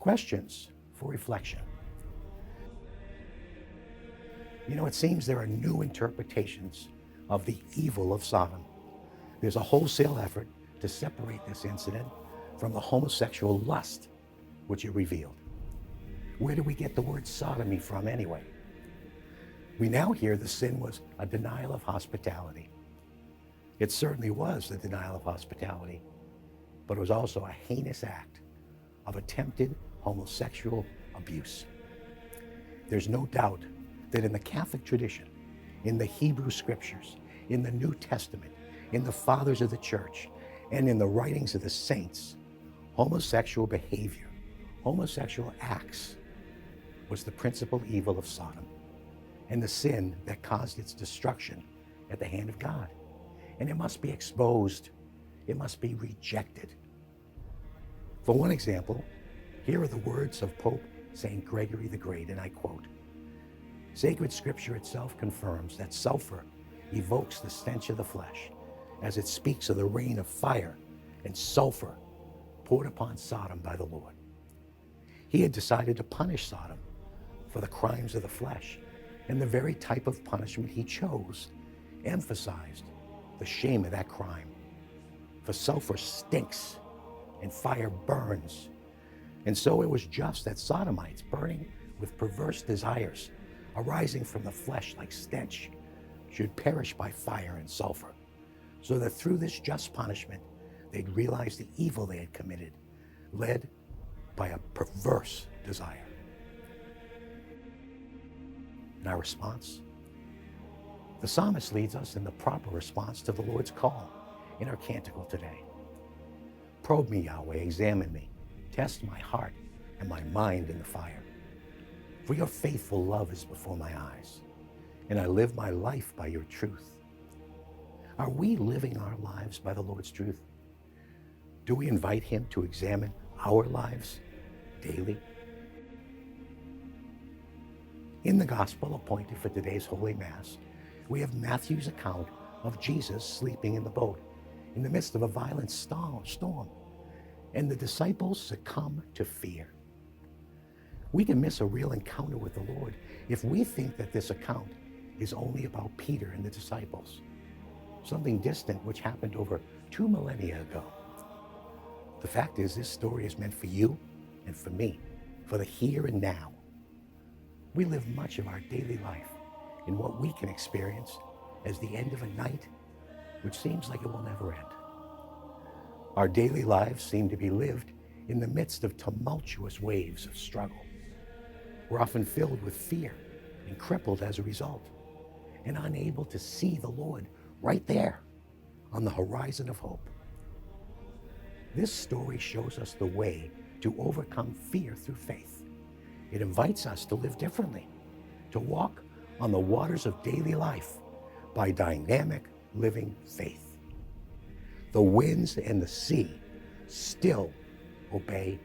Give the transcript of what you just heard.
Questions for reflection. You know, it seems there are new interpretations of the evil of Sodom. There's a wholesale effort to separate this incident from the homosexual lust which it revealed. Where do we get the word sodomy from anyway? We now hear the sin was a denial of hospitality. It certainly was the denial of hospitality, but it was also a heinous act of attempted homosexual abuse. There's no doubt that in the Catholic tradition, in the Hebrew scriptures, in the New Testament, in the fathers of the church, and in the writings of the saints, homosexual behavior, homosexual acts was the principal evil of Sodom and the sin that caused its destruction at the hand of God. And it must be exposed. It must be rejected. For one example, here are the words of Pope St. Gregory the Great, and I quote, "Sacred scripture itself confirms that sulfur evokes the stench of the flesh, as it speaks of the rain of fire and sulfur poured upon Sodom by the Lord." He had decided to punish Sodom for the crimes of the flesh, and the very type of punishment he chose emphasized the shame of that crime. For sulfur stinks and fire burns. And so it was just that Sodomites, burning with perverse desires arising from the flesh like stench, should perish by fire and sulfur, so that through this just punishment they'd realize the evil they had committed, led by a perverse desire. And our response? The psalmist leads us in the proper response to the Lord's call in our canticle today. "Probe me, Yahweh, examine me, test my heart and my mind in the fire. For your faithful love is before my eyes, and I live my life by your truth." Are we living our lives by the Lord's truth? Do we invite him to examine our lives daily? In the gospel appointed for today's Holy Mass, we have Matthew's account of Jesus sleeping in the boat in the midst of a violent storm, and the disciples succumb to fear. We can miss a real encounter with the Lord if we think that this account is only about Peter and the disciples, something distant which happened over 2 millennia ago. The fact is, this story is meant for you and for me, for the here and now. We live much of our daily life in what we can experience as the end of a night which seems like it will never end. Our daily lives seem to be lived in the midst of tumultuous waves of struggle. We're often filled with fear and crippled as a result, and unable to see the Lord right there on the horizon of hope. This story shows us the way to overcome fear through faith. It invites us to live differently, to walk on the waters of daily life by dynamic living faith. The winds and the sea still obey